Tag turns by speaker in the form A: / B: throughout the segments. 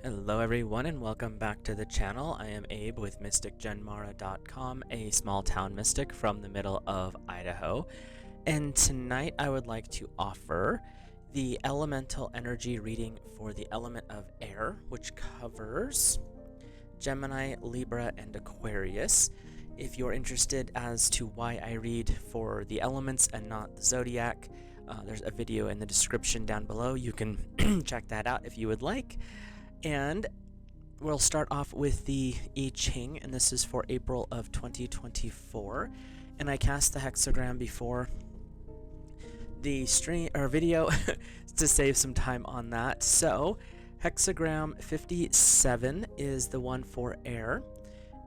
A: Hello everyone and welcome back to the channel. I am Abe with MysticGenmara.com, a small town mystic from the middle of Idaho. And tonight I would like to offer the elemental energy reading for the element of air, which covers Gemini, Libra, and Aquarius. If you're interested as to why I read for the elements and not the zodiac, there's a video in the description down below. You can check that out if you would like. And we'll start off with the I-Ching, and this is for April of 2024. And I cast the hexagram before the stream or video to save some time on that. So, hexagram 57 is the one for air,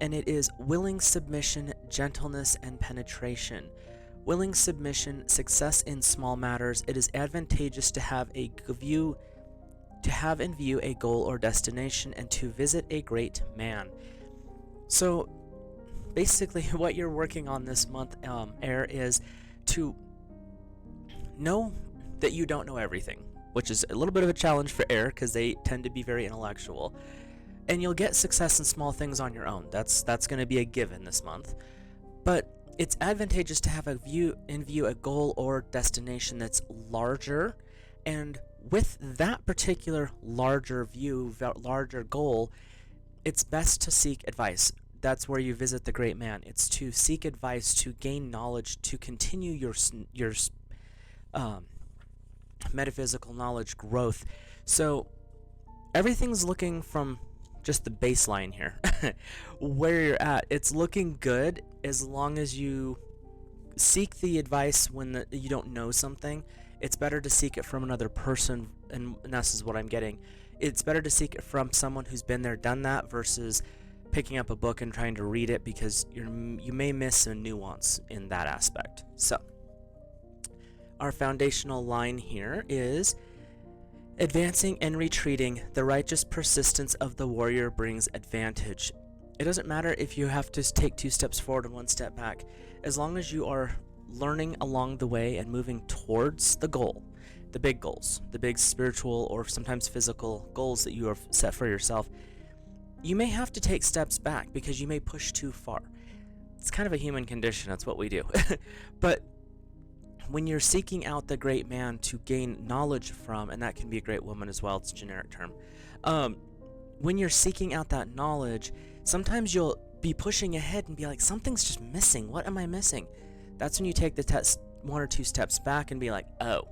A: and it is willing submission, gentleness, and penetration. Willing submission, success in small matters. It is advantageous to have in view a goal or destination and to visit a great man. So basically what you're working on this month, air, is to know that you don't know everything, which is a little bit of a challenge for air because they tend to be very intellectual, and you'll get success in small things on your own. That's going to be a given this month, but it's advantageous to have in view a goal or destination that's larger, and with that particular larger view, larger goal, it's best to seek advice. That's where you visit the great man. It's to seek advice, to gain knowledge, to continue your metaphysical knowledge growth. So everything's looking from just the baseline here. Where you're at, it's looking good as long as you seek the advice when you don't know something. It's better to seek it from another person, and this is what I'm getting. It's better to seek it from someone who's been there, done that, versus picking up a book and trying to read it, because you may miss a nuance in that aspect. So, our foundational line here is advancing and retreating. The righteous persistence of the warrior brings advantage. It doesn't matter if you have to take 2 steps forward and 1 step back, as long as you are learning along the way and moving towards the goal, the big goals, the big spiritual or sometimes physical goals that you have set for yourself. You may have to take steps back because you may push too far. It's kind of a human condition. That's what we do. But when you're seeking out the great man to gain knowledge from, and that can be a great woman as well, it's a generic term. When you're seeking out that knowledge, sometimes you'll be pushing ahead and be like, something's just missing. What am I missing? That's when you take the 1 or 2 steps back and be like, oh,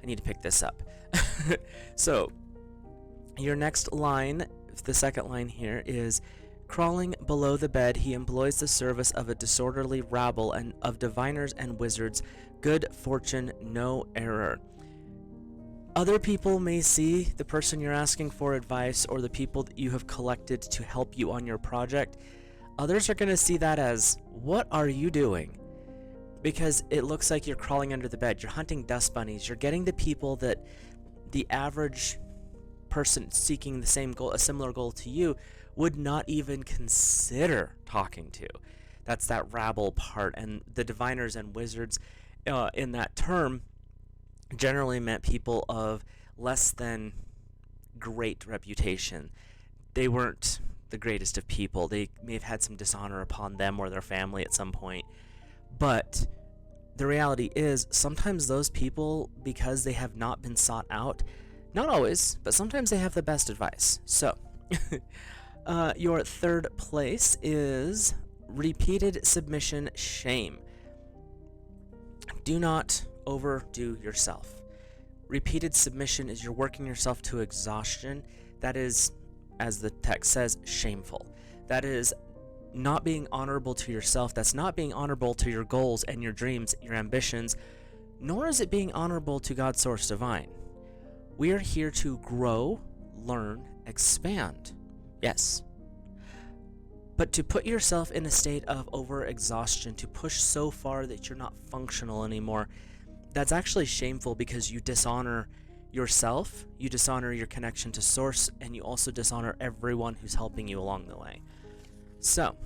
A: I need to pick this up. So your next line, the second line here, is crawling below the bed, he employs the service of a disorderly rabble and of diviners and wizards. Good fortune, no error. Other people may see the person you're asking for advice or the people that you have collected to help you on your project. Others are going to see that as, what are you doing? Because it looks like you're crawling under the bed. You're hunting dust bunnies. You're getting the people that the average person seeking the same goal, a similar goal to you, would not even consider talking to. That's that rabble part. And the diviners and wizards in that term generally meant people of less than great reputation. They weren't the greatest of people. They may have had some dishonor upon them or their family at some point. But the reality is, sometimes those people, because they have not been sought out, not always, but sometimes they have the best advice. So, your third place is repeated submission, shame. Do not overdo yourself. Repeated submission is you're working yourself to exhaustion. That is, as the text says, shameful. That is not being honorable to yourself. That's not being honorable to your goals and your dreams, your ambitions, nor is it being honorable to God's source divine. We are here to grow, learn, expand. Yes. But to put yourself in a state of overexhaustion, to push so far that you're not functional anymore, that's actually shameful, because you dishonor yourself, you dishonor your connection to source, and you also dishonor everyone who's helping you along the way. So,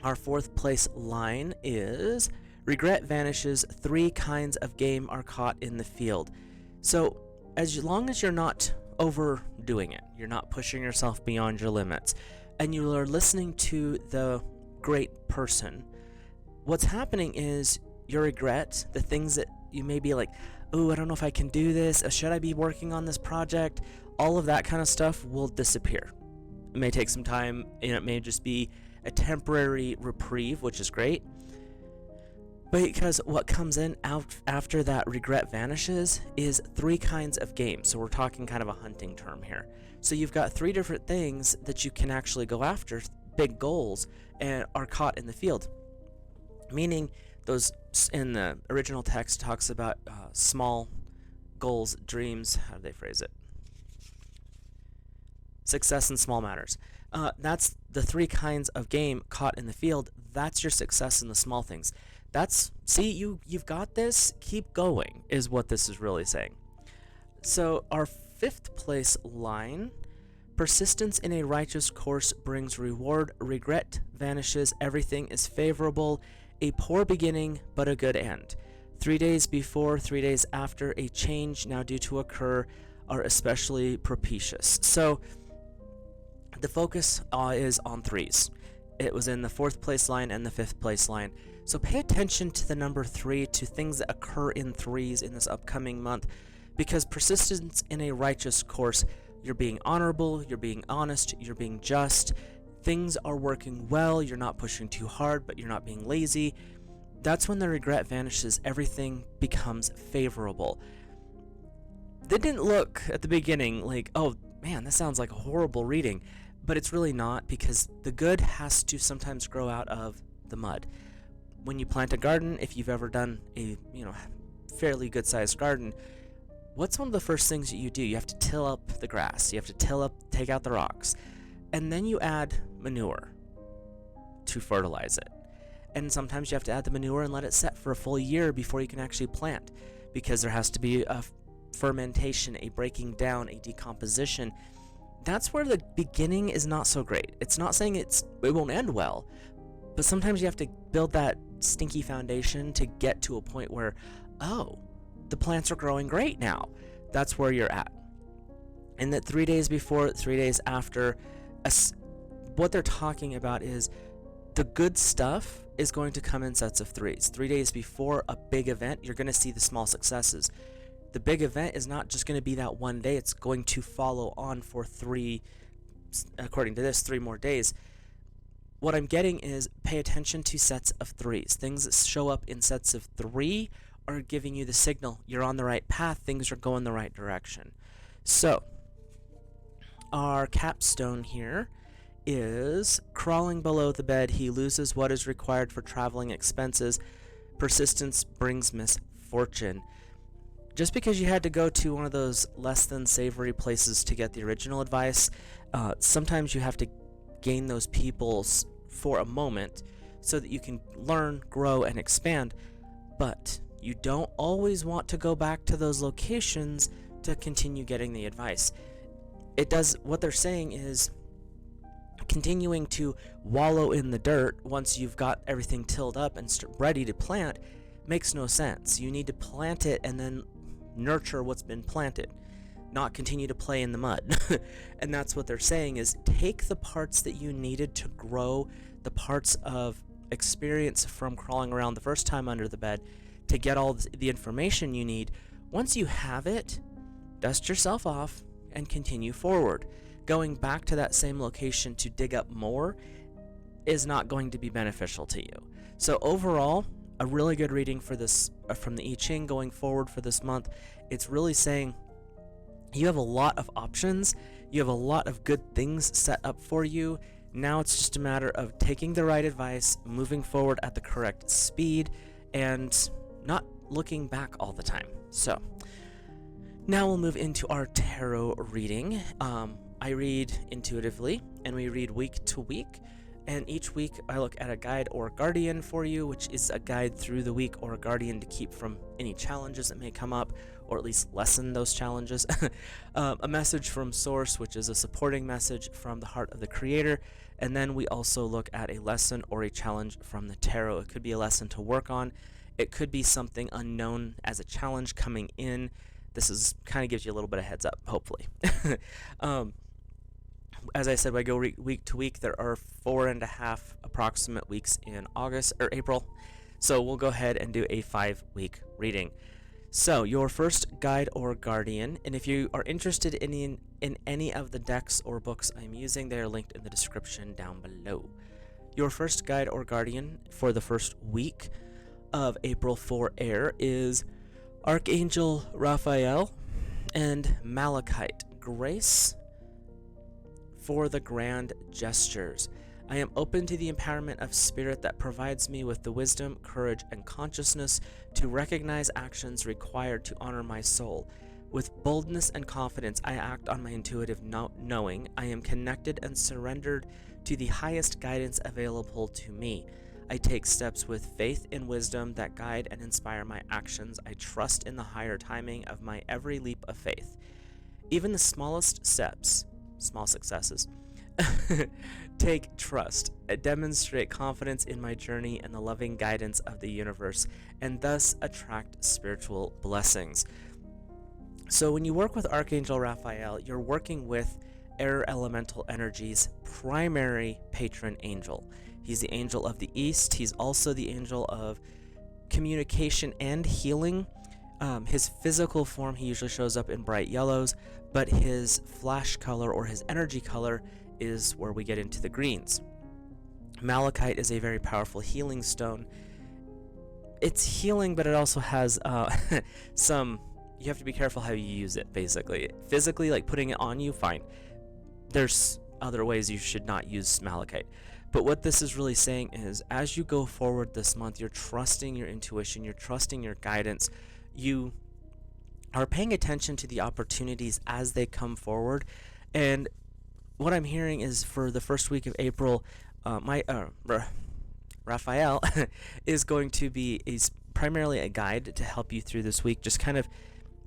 A: our fourth place line is regret vanishes, 3 kinds of game are caught in the field. So, as long as you're not overdoing it. You're not pushing yourself beyond your limits. And you are listening to the great person. What's happening is your regret, the things that you may be like, oh, I don't know if I can do this. Should I be working on this project? All of that kind of stuff will disappear. It may take some time, and it may just be a temporary reprieve, which is great. Because what comes in after that regret vanishes is 3 kinds of games. So we're talking kind of a hunting term here. So you've got 3 different things that you can actually go after, big goals, and are caught in the field. Meaning, those in the original text talks about small goals, dreams. How do they phrase it? Success in small matters. That's the 3 kinds of game caught in the field. That's your success in the small things. See, you've got this, keep going, is what this is really saying. So our 5th place line, persistence in a righteous course brings reward, regret vanishes, everything is favorable, a poor beginning but a good end. 3 days before, 3 days after, a change now due to occur are especially propitious. So the focus is on 3s. It was in the 4th place line and the 5th place line. So pay attention to the number 3, to things that occur in 3s in this upcoming month, because persistence in a righteous course, you're being honorable, you're being honest, you're being just, things are working well, you're not pushing too hard, but you're not being lazy. That's when the regret vanishes, everything becomes favorable. They didn't look at the beginning like, oh man, this sounds like a horrible reading, but it's really not, because the good has to sometimes grow out of the mud. When you plant a garden, if you've ever done a fairly good-sized garden, what's one of the first things that you do? You have to till up the grass. You have to take out the rocks. And then you add manure to fertilize it. And sometimes you have to add the manure and let it set for a full year before you can actually plant, because there has to be a fermentation, a breaking down, a decomposition. That's where the beginning is not so great. It's not saying it won't end well, but sometimes you have to build that stinky foundation to get to a point where, oh, the plants are growing great now. That's where you're at. And that 3 days before, 3 days after, what they're talking about is the good stuff is going to come in sets of 3s. 3 days before a big event, you're going to see the small successes. The big event is not just going to be that one day. It's going to follow on for 3, according to this, 3 more days. What I'm getting is pay attention to sets of 3s. Things that show up in sets of 3 are giving you the signal. You're on the right path. Things are going the right direction. So, our capstone here is crawling below the bed. He loses what is required for traveling expenses. Persistence brings misfortune. Just because you had to go to one of those less than savory places to get the original advice, sometimes you have to gain those peoples for a moment so that you can learn, grow, and expand. But you don't always want to go back to those locations to continue getting the advice. What they're saying is continuing to wallow in the dirt once you've got everything tilled up and ready to plant makes no sense. You need to plant it and then nurture what's been planted, not continue to play in the mud. And that's what they're saying is take the parts that you needed to grow, the parts of experience from crawling around the first time under the bed to get all the information you need. Once you have it, dust yourself off and continue forward. Going back to that same location to dig up more is not going to be beneficial to you. So overall, a really good reading for this from the I-Ching going forward for this month. It's really saying you have a lot of options. You have a lot of good things set up for you. Now it's just a matter of taking the right advice, moving forward at the correct speed, and not looking back all the time. So now we'll move into our tarot reading. I read intuitively, and we read week to week. And each week I look at a guide or guardian for you, which is a guide through the week or a guardian to keep from any challenges that may come up, or at least lessen those challenges. A message from source, which is a supporting message from the heart of the creator. And then we also look at a lesson or a challenge from the tarot. It could be a lesson to work on. It could be something unknown as a challenge coming in this is kind of gives you a little bit of heads up, hopefully. um, as I said, I go week to week. There are 4.5 approximate weeks in August or April. So we'll go ahead and do a 5-week reading. So your first guide or guardian, and if you are interested in any of the decks or books I'm using, they are linked in the description down below. Your first guide or guardian for the first week of April for air is Archangel Raphael and Malachite. Grace for the grand gestures. I am open to the empowerment of spirit that provides me with the wisdom, courage, and consciousness to recognize actions required to honor my soul. With boldness and confidence, I act on my intuitive knowing. I am connected and surrendered to the highest guidance available to me. I take steps with faith and wisdom that guide and inspire my actions. I trust in the higher timing of my every leap of faith. Even the smallest steps, small successes, take trust, demonstrate confidence in my journey and the loving guidance of the universe, and thus attract spiritual blessings. So when you work with Archangel Raphael, you're working with air elemental energies' primary patron angel. He's the angel of the East. He's also the angel of communication and healing. His physical form, he usually shows up in bright yellows, but his flash color or his energy color is where we get into the greens. Malachite is a very powerful healing stone. It's healing, but it also has you have to be careful how you use it, basically. Physically, like putting it on you, fine. There's other ways you should not use malachite. But what this is really saying is, as you go forward this month, you're trusting your intuition, you're trusting your guidance, you are paying attention to the opportunities as they come forward. And what I'm hearing is for the first week of April, Raphael is going to be primarily a guide to help you through this week, just kind of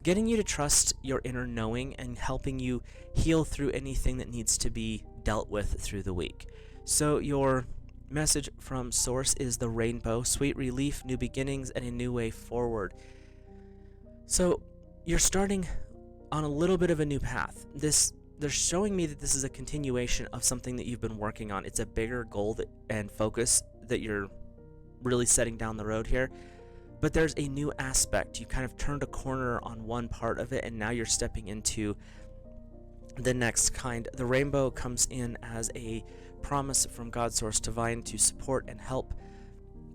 A: getting you to trust your inner knowing and helping you heal through anything that needs to be dealt with through the week. So your message from Source is the rainbow, sweet relief, new beginnings, and a new way forward. So you're starting on a little bit of a new path. They're showing me that this is a continuation of something that you've been working on. It's a bigger goal and focus that you're really setting down the road here. But there's a new aspect. You kind of turned a corner on one part of it, and now you're stepping into the next kind. The rainbow comes in as a promise from God Source Divine to support and help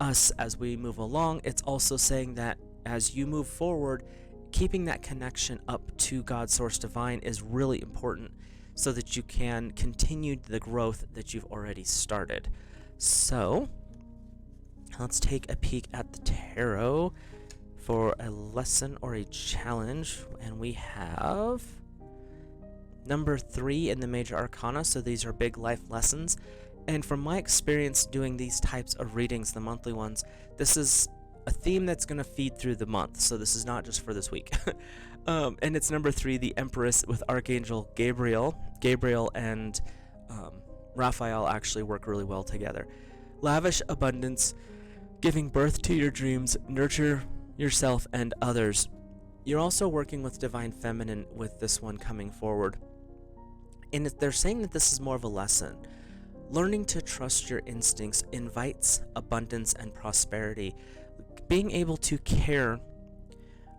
A: us as we move along. It's also saying that as you move forward, keeping that connection up to God Source Divine is really important so that you can continue the growth that you've already started. So let's take a peek at the tarot for a lesson or a challenge, and we have number 3 in the major arcana. So these are big life lessons, and from my experience doing these types of readings, the monthly ones, this is a theme that's going to feed through the month, so this is not just for this week. And it's number 3, the Empress, with Archangel Gabriel. Gabriel and Raphael actually work really well together. Lavish abundance, giving birth to your dreams, nurture yourself and others. You're also working with Divine Feminine with this one coming forward. And they're saying that this is more of a lesson. Learning to trust your instincts invites abundance and prosperity. Being able to care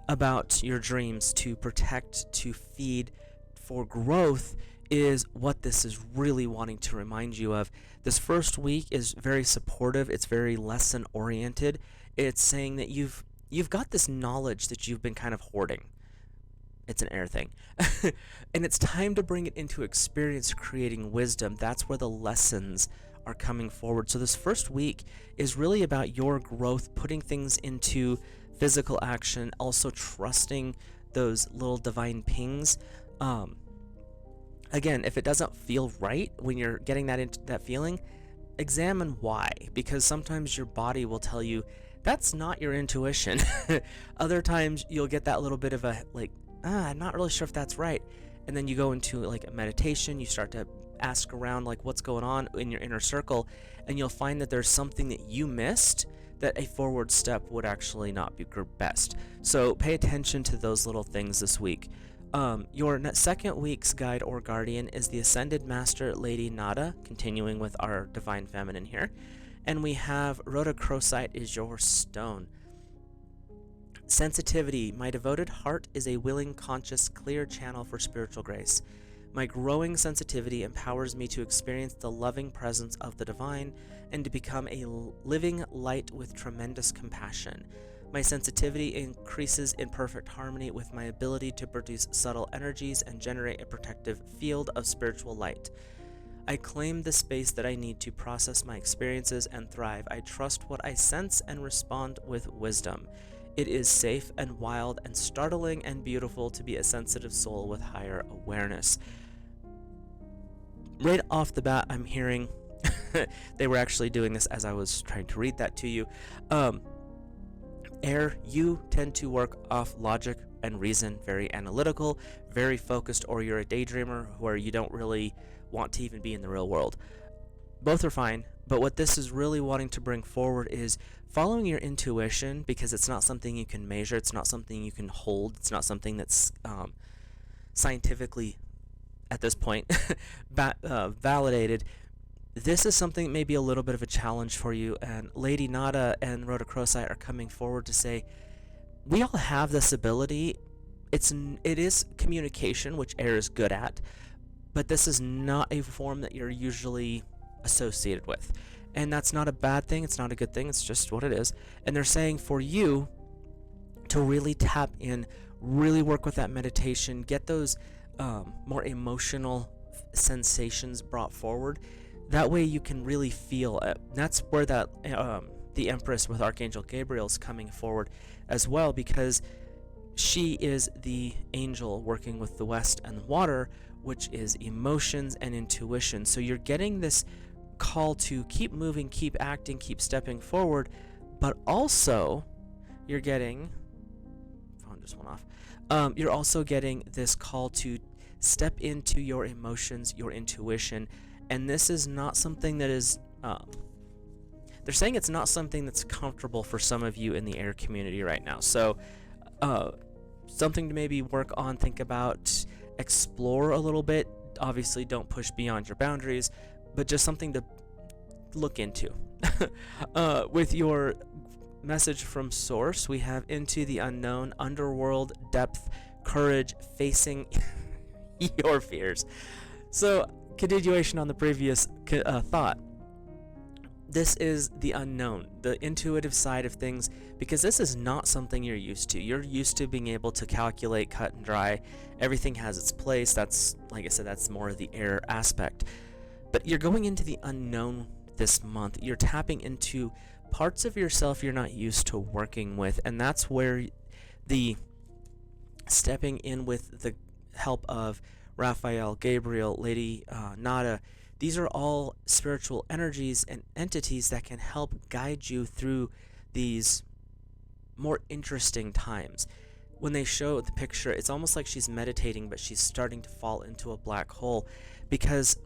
A: about your dreams, to protect, to feed, for growth is what this is really wanting to remind you of. This first week is very supportive. It's very lesson oriented. It's saying that you've got this knowledge that you've been kind of hoarding. It's an air thing. And it's time to bring it into experience, creating wisdom. That's where the lessons are coming forward. So this first week is really about your growth, putting things into physical action, also trusting those little divine pings. Again, if it doesn't feel right when you're getting that feeling, examine why, because sometimes your body will tell you that's not your intuition. Other times you'll get that little bit of a I'm not really sure if that's right. And then you go into like a meditation, you start to ask around like what's going on in your inner circle, and you'll find that there's something that you missed that a forward step would actually not be best. So pay attention to those little things this week. Your second week's guide or guardian is the Ascended Master Lady Nada, continuing with our Divine Feminine here. And we have rhodochrosite is your stone. Sensitivity. My devoted heart is a willing, conscious, clear channel for spiritual grace. My growing sensitivity empowers me to experience the loving presence of the divine and to become a living light with tremendous compassion. My sensitivity increases in perfect harmony with my ability to produce subtle energies and generate a protective field of spiritual light. I claim the space that I need to process my experiences and thrive. I trust what I sense and respond with wisdom. It is safe and wild and startling and beautiful to be a sensitive soul with higher awareness. Right off the bat, I'm hearing, they were actually doing this as I was trying to read that to you. Air, you tend to work off logic and reason, very analytical, very focused, or you're a daydreamer where you don't really want to even be in the real world. Both are fine, but what this is really wanting to bring forward is following your intuition, because it's not something you can measure, it's not something you can hold, it's not something that's scientifically, at this point, validated. This is something that may be a little bit of a challenge for you, and Lady Nada and rhodochrosite are coming forward to say, we all have this ability. It is communication, which air is good at, but this is not a form that you're usually associated with. And that's not a bad thing, it's not a good thing, it's just what it is. And they're saying for you to really tap in, really work with that meditation, get those more emotional sensations brought forward. That way you can really feel it. That's where that the Empress with Archangel Gabriel is coming forward as well, because she is the angel working with the West and water, which is emotions and intuition. So you're getting this call to keep moving, keep acting, keep stepping forward, but also you're getting, phone just went off, you're also getting this call to step into your emotions, your intuition. And this is not something that is, they're saying it's not something that's comfortable for some of you in the air community right now. So something to maybe work on, think about, explore a little bit. Obviously don't push beyond your boundaries, but just something to look into. With your message from Source, we have into the unknown, underworld, depth, courage, facing your fears. So continuation on the previous thought. This is the unknown, the intuitive side of things, because this is not something you're used to. You're used to being able to calculate, cut and dry. Everything has its place. That's, like I said, that's more of the air aspect. But you're going into the unknown this month. You're tapping into parts of yourself you're not used to working with, and that's where the stepping in with the help of Raphael, Gabriel, Lady Nada, these are all spiritual energies and entities that can help guide you through these more interesting times. When they show the picture, it's almost like she's meditating, but she's starting to fall into a black hole, because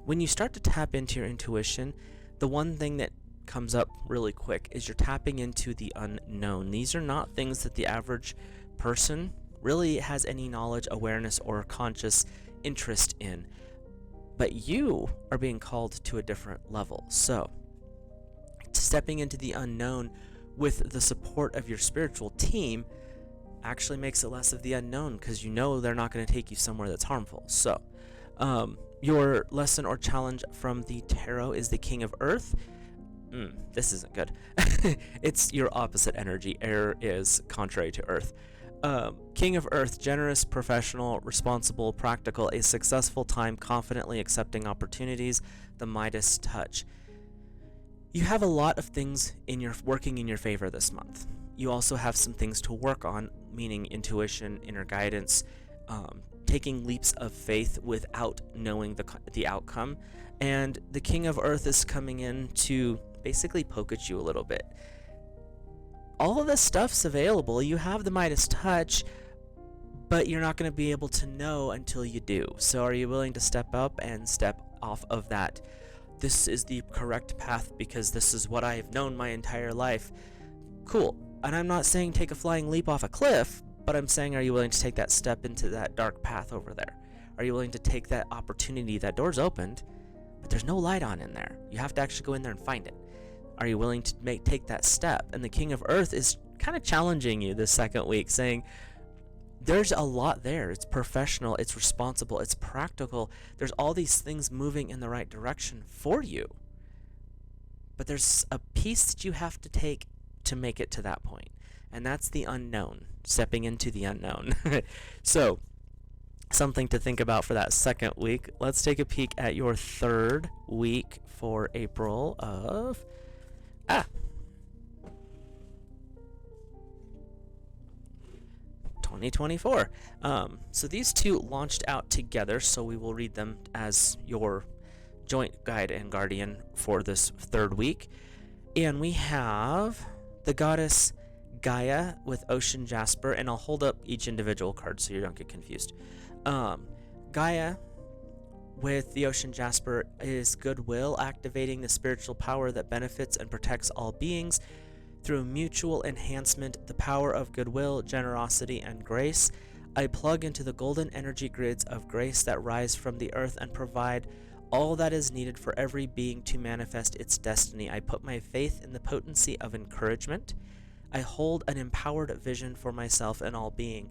A: when you start to tap into your intuition, the one thing that comes up really quick is you're tapping into the unknown. These are not things that the average person really has any knowledge, awareness, or conscious interest in. But you are being called to a different level. So, stepping into the unknown with the support of your spiritual team actually makes it less of the unknown, because you know they're not going to take you somewhere that's harmful. So, your lesson or challenge from the tarot is the King of Earth. This isn't good. It's your opposite energy. Air is contrary to Earth. King of Earth, generous, professional, responsible, practical, a successful time, confidently accepting opportunities, the Midas touch. You have a lot of things working in your favor this month. You also have some things to work on, meaning intuition, inner guidance, taking leaps of faith without knowing the outcome. And the King of Earth is coming in to basically poke at you a little bit. All of this stuff's available. You have the Midas touch, but you're not going to be able to know until you do. So are you willing to step up and step off of that? This is the correct path because this is what I have known my entire life. Cool. And I'm not saying take a flying leap off a cliff, but I'm saying, are you willing to take that step into that dark path over there? Are you willing to take that opportunity? That door's opened, but there's no light on in there. You have to actually go in there and find it. Are you willing to take that step? And the King of Earth is kind of challenging you this second week, saying there's a lot there. It's professional, it's responsible, it's practical. There's all these things moving in the right direction for you. But there's a piece that you have to take to make it to that point. And that's the unknown, stepping into the unknown. So, something to think about for that second week. Let's take a peek at your third week for April of 2024. So these two launched out together, so we will read them as your joint guide and guardian for this third week. And we have the goddess Gaia with Ocean Jasper, and I'll hold up each individual card so you don't get confused. Gaia with the Ocean Jasper is goodwill, activating the spiritual power that benefits and protects all beings through mutual enhancement, the power of goodwill, generosity, and grace. I plug into the golden energy grids of grace that rise from the earth and provide all that is needed for every being to manifest its destiny. I put my faith in the potency of encouragement. I hold an empowered vision for myself and all being.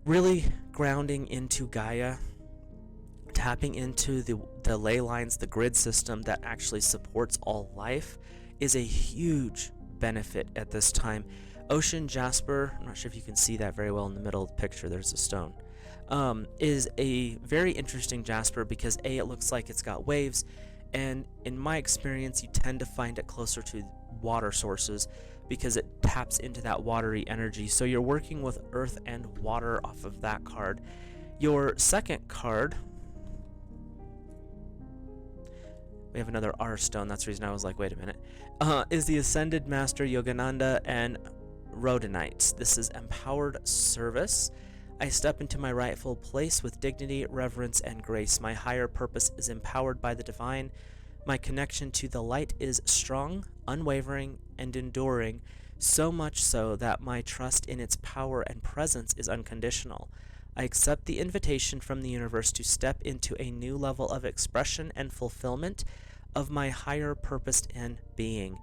A: Really grounding into Gaia, tapping into the ley lines, the grid system that actually supports all life is a huge benefit at this time. Ocean Jasper, I'm not sure if you can see that very well in the middle of the picture, there's a stone, is a very interesting jasper because it looks like it's got waves, and in my experience you tend to find it closer to water sources because it taps into that watery energy. So you're working with earth and water off of that card. Your second card, we have another R stone, that's the reason I was like, wait a minute, is the Ascended Master Yogananda and Rhodonite. This is empowered service. I step into my rightful place with dignity, reverence, and grace. My higher purpose is empowered by the divine. My connection to the light is strong, unwavering, and enduring, so much so that my trust in its power and presence is unconditional. I accept the invitation from the universe to step into a new level of expression and fulfillment of my higher purpose and being.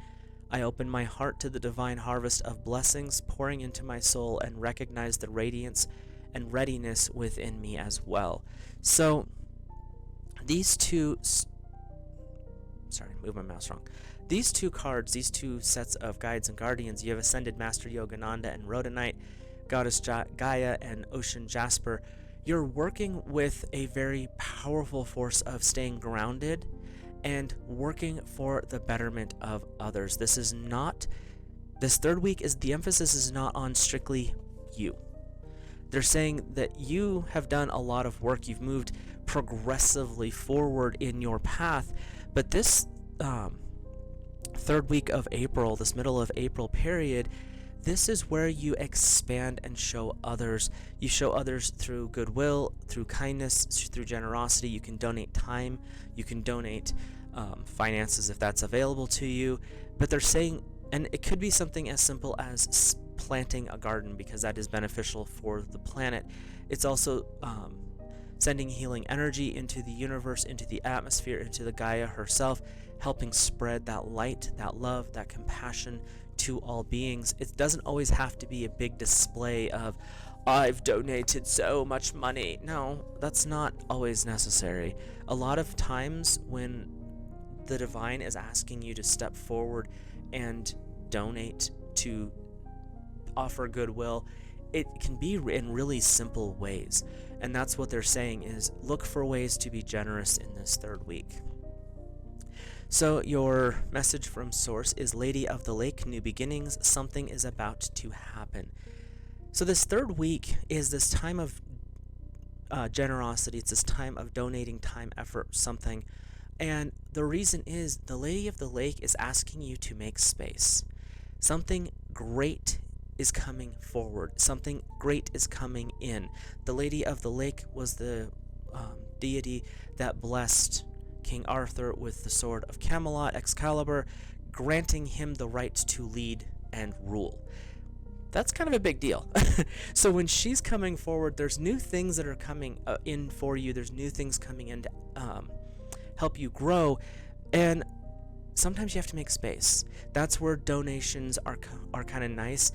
A: I open my heart to the divine harvest of blessings pouring into my soul and recognize the radiance and readiness within me as well. So these two move my mouse wrong. These two cards, these two sets of guides and guardians, you have Ascended Master Yogananda and Rhodonite, Goddess Gaia, and Ocean Jasper. You're working with a very powerful force of staying grounded and working for the betterment of others. This third week is the emphasis is not on strictly you. They're saying that you have done a lot of work. You've moved progressively forward in your path, but this third week of April, this middle of April period, this is where you expand and show others. You show others through goodwill, through kindness, through generosity. You can donate time, you can donate finances if that's available to you. But they're saying, and it could be something as simple as planting a garden because that is beneficial for the planet. It's also sending healing energy into the universe, into the atmosphere, into the Gaia herself, helping spread that light, that love, that compassion to all beings. It doesn't always have to be a big display of, I've donated so much money. No, that's not always necessary. A lot of times when the divine is asking you to step forward and donate, to offer goodwill, it can be in really simple ways. And that's what they're saying is look for ways to be generous in this third week. So your message from Source is Lady of the Lake, new beginnings, something is about to happen. So this third week is this time of generosity. It's this time of donating time, effort, something. And the reason is the Lady of the Lake is asking you to make space. Something great is coming forward. Something great is coming in. The Lady of the Lake was the deity that blessed King Arthur with the sword of Camelot, Excalibur, granting him the right to lead and rule. That's kind of a big deal. So when she's coming forward, there's new things that are coming in for you. There's new things coming in to help you grow. And sometimes you have to make space. That's where donations are kind of nice.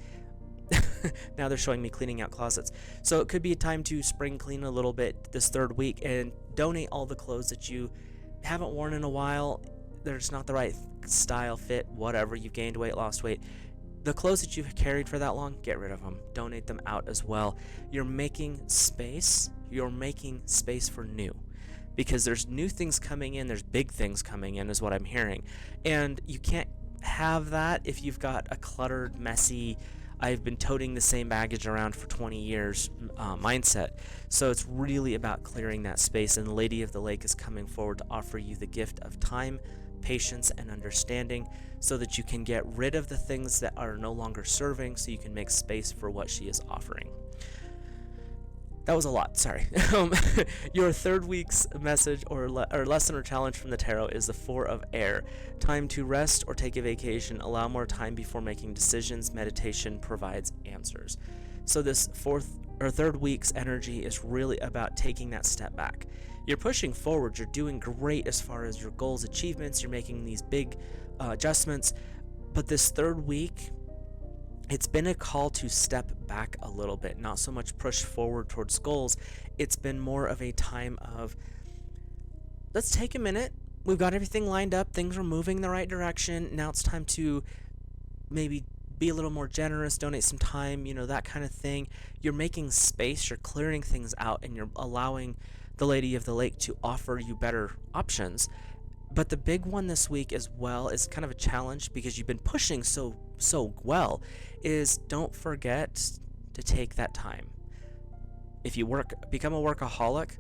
A: Now they're showing me cleaning out closets. So it could be a time to spring clean a little bit this third week and donate all the clothes that you haven't worn in a while. They're just not the right style, fit, whatever. You've gained weight, lost weight. The clothes that you've carried for that long, get rid of them. Donate them out as well. You're making space. You're making space for new. Because there's new things coming in. There's big things coming in is what I'm hearing. And you can't have that if you've got a cluttered, messy, I've been toting the same baggage around for 20 years mindset. So it's really about clearing that space, and the Lady of the Lake is coming forward to offer you the gift of time, patience, and understanding so that you can get rid of the things that are no longer serving, so you can make space for what she is offering. That was a lot, sorry. Your third week's message or lesson or challenge from the tarot is the Four of Air. Time to rest or take a vacation. Allow more time before making decisions. Meditation provides answers. So this third week's energy is really about taking that step back. You're pushing forward. You're doing great as far as your goals, achievements. You're making these big adjustments. But this third week, it's been a call to step back a little bit, not so much push forward towards goals. It's been more of a time of, let's take a minute. We've got everything lined up. Things are moving in the right direction. Now it's time to maybe be a little more generous, donate some time, that kind of thing. You're making space. You're clearing things out, and you're allowing the Lady of the Lake to offer you better options. But the big one this week as well is kind of a challenge because you've been pushing so well, is don't forget to take that time. If you become a workaholic,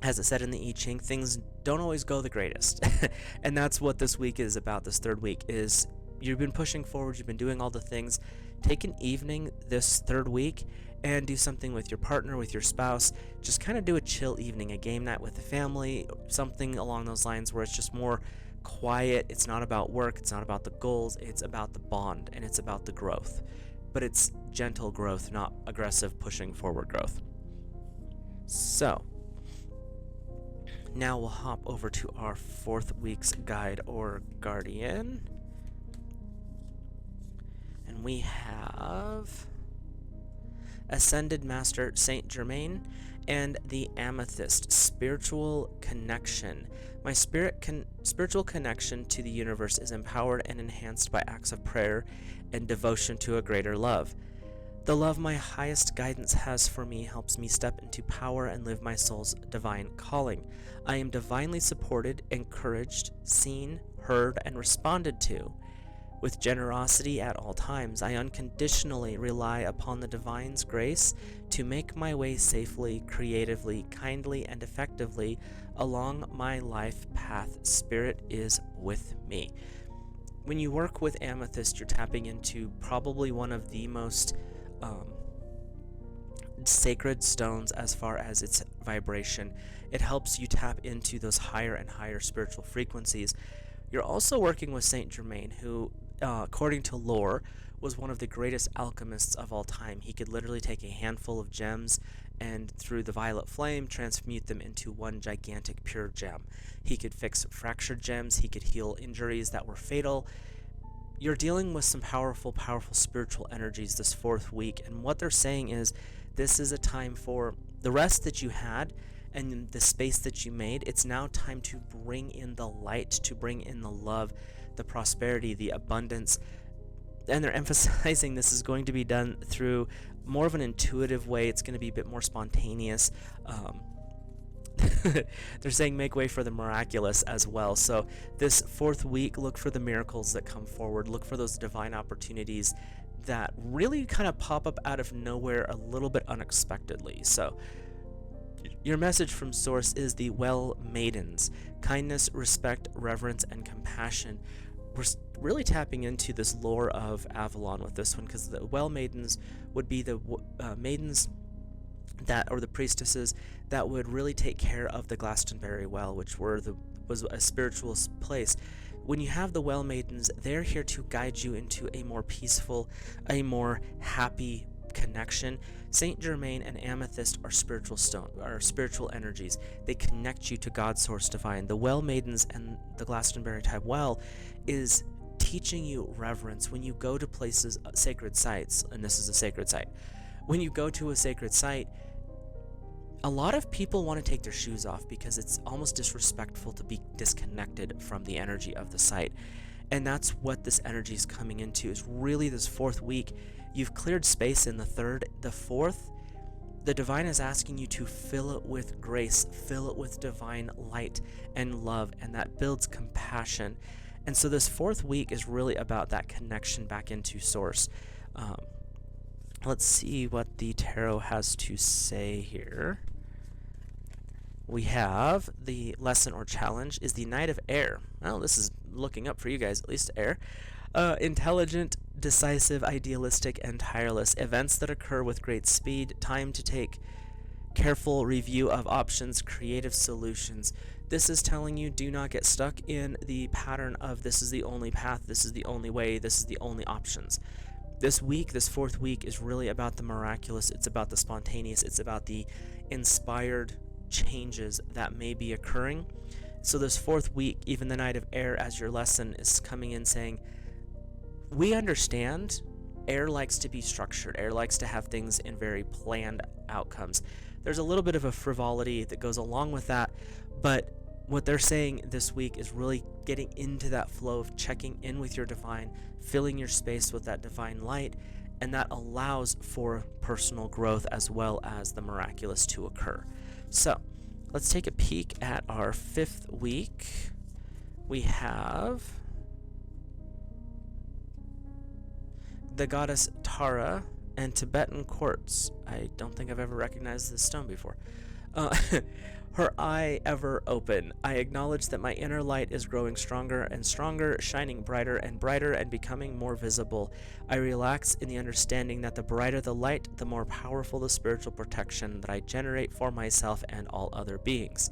A: as it said in the I-Ching, things don't always go the greatest. And that's what this week is about, this third week, is you've been pushing forward, you've been doing all the things. Take an evening this third week and do something with your partner, with your spouse. Just kind of do a chill evening, a game night with the family, something along those lines where it's just more quiet. It's not about work, it's not about the goals, it's about the bond, and it's about the growth. But it's gentle growth, not aggressive pushing forward growth. So now we'll hop over to our fourth week's guide or guardian. And we have Ascended Master Saint Germain and the Amethyst, spiritual connection. My spiritual connection to the universe is empowered and enhanced by acts of prayer and devotion to a greater love. The love my highest guidance has for me helps me step into power and live my soul's divine calling. I am divinely supported, encouraged, seen, heard, and responded to. With generosity at all times, I unconditionally rely upon the divine's grace to make my way safely, creatively, kindly, and effectively along my life path. Spirit is with me. When you work with Amethyst, you're tapping into probably one of the most sacred stones as far as its vibration. It helps you tap into those higher and higher spiritual frequencies. You're also working with Saint Germain, who, according to lore, was one of the greatest alchemists of all time. He could literally take a handful of gems and, through the violet flame, transmute them into one gigantic pure gem. He could fix fractured gems. He could heal injuries that were fatal. You're dealing with some powerful spiritual energies this fourth week, and what they're saying is this is a time for the rest that you had and the space that you made. It's now time to bring in the light, to bring in the love, the prosperity, the abundance. And they're emphasizing this is going to be done through more of an intuitive way. It's going to be a bit more spontaneous. They're saying make way for the miraculous as well. So this fourth week, look for the miracles that come forward. Look for those divine opportunities that really kind of pop up out of nowhere a little bit unexpectedly. So your message from Source is the Well Maidens. Kindness, respect, reverence, and compassion. really tapping into this lore of Avalon with this one, because the well maidens would be the maidens that, or the priestesses that would really take care of the Glastonbury well, which was a spiritual place. When you have the well maidens, they're here to guide you into a more peaceful, a more happy connection. Saint Germain and Amethyst are spiritual energies. They connect you to God's source divine. The well maidens and the Glastonbury type well is teaching you reverence. When you go to places, sacred sites, and this is a sacred site, when you go to a sacred site, a lot of people want to take their shoes off because it's almost disrespectful to be disconnected from the energy of the site. And that's what this energy is coming into, is really this fourth week. You've cleared space in the third. The fourth, the divine is asking you to fill it with grace, fill it with divine light and love, and that builds compassion. And so this fourth week is really about that connection back into source. Let's see what the tarot has to say here. We have the lesson or challenge is the Knight of Air. Well, this is looking up for you guys, at least air. Intelligent, decisive, idealistic, and tireless. Events that occur with great speed. Time to take careful review of options, creative solutions. This is telling you, do not get stuck in the pattern of this is the only path, this is the only way, this is the only options. This week, this fourth week, is really about the miraculous. It's about the spontaneous. It's about the inspired changes that may be occurring. So this fourth week, even the Knight of Air as your lesson is coming in saying, we understand air likes to be structured. Air likes to have things in very planned outcomes. There's a little bit of a frivolity that goes along with that, but what they're saying this week is really getting into that flow of checking in with your divine, filling your space with that divine light, and that allows for personal growth as well as the miraculous to occur. So let's take a peek at our fifth week. We have the goddess Tara and Tibetan quartz. I don't think I've ever recognized this stone before. Her eye ever open. I acknowledge that my inner light is growing stronger and stronger, shining brighter and brighter, and becoming more visible. I relax in the understanding that the brighter the light, the more powerful the spiritual protection that I generate for myself and all other beings.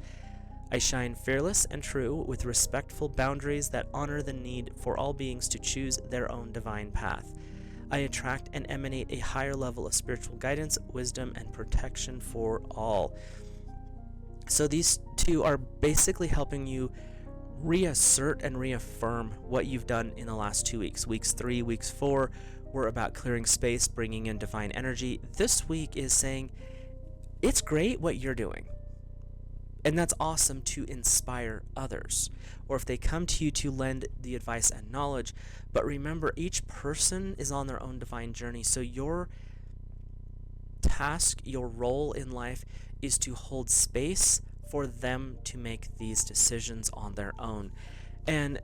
A: I shine fearless and true, with respectful boundaries that honor the need for all beings to choose their own divine path. I attract and emanate a higher level of spiritual guidance, wisdom, and protection for all. So these two are basically helping you reassert and reaffirm what you've done in the last 2 weeks. Weeks 3, weeks 4 were about clearing space, bringing in divine energy. This week is saying, it's great what you're doing. And that's awesome to inspire others. Or if they come to you to lend the advice and knowledge. But remember, each person is on their own divine journey. So your task, your role in life is to hold space for them to make these decisions on their own. And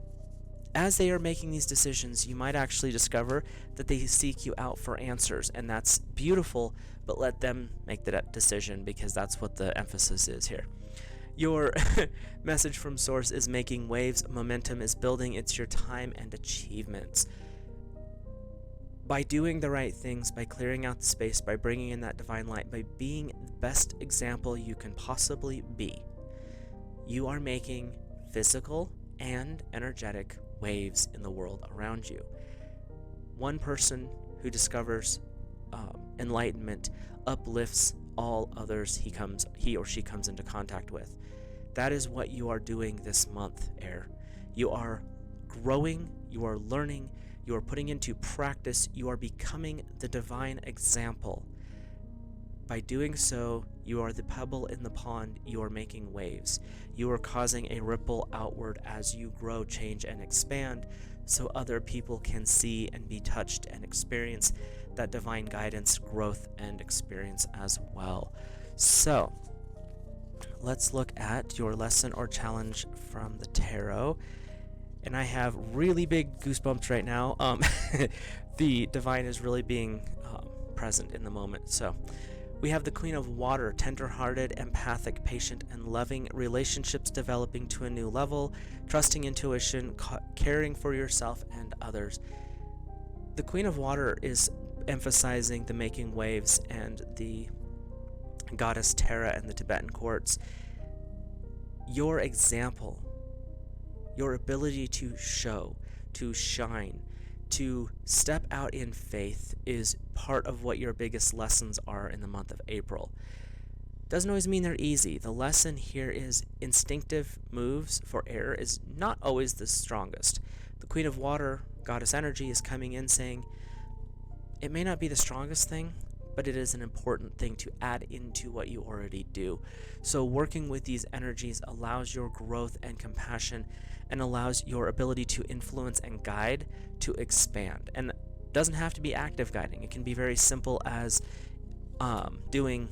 A: as they are making these decisions, you might actually discover that they seek you out for answers, and that's beautiful, but let them make that decision, because that's what the emphasis is here. Your message from Source is making waves, momentum is building, it's your time and achievements. By doing the right things, by clearing out the space, by bringing in that divine light, by being the best example you can possibly be, you are making physical and energetic waves in the world around you. One person who discovers enlightenment uplifts all others he or she comes into contact with. That is what you are doing this month, Air. You are growing, you are learning, you are putting into practice, you are becoming the divine example. By doing so, you are the pebble in the pond, you are making waves. You are causing a ripple outward as you grow, change, and expand, so other people can see and be touched and experience that divine guidance, growth, and experience as well. So, let's look at your lesson or challenge from the tarot. And I have really big goosebumps right now. The divine is really being present in the moment. So We have the Queen of Water, tender-hearted, empathic, patient, and loving, relationships developing to a new level, trusting intuition, caring for yourself and others. The Queen of Water is emphasizing the making waves and the goddess Terra and the Tibetan courts. Your example, your ability to show, to shine, to step out in faith is part of what your biggest lessons are in the month of April. Doesn't always mean they're easy. The lesson here is instinctive moves for air is not always the strongest. The Queen of Water, goddess energy, is coming in saying, it may not be the strongest thing, but it is an important thing to add into what you already do. So working with these energies allows your growth and compassion and allows your ability to influence and guide to expand. And it doesn't have to be active guiding. It can be very simple as doing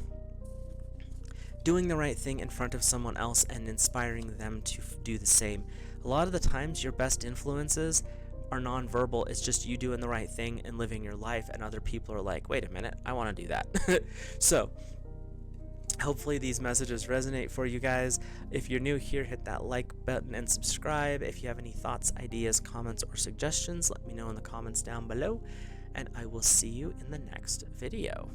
A: the right thing in front of someone else and inspiring them to do the same. A lot of the times your best influences are non-verbal. It's just you doing the right thing and living your life, and other people are like, wait a minute, I want to do that. So hopefully these messages resonate for you guys. If you're new here, hit that like button and subscribe. If you have any thoughts, ideas, comments, or suggestions, let me know in the comments down below, and I will see you in the next video.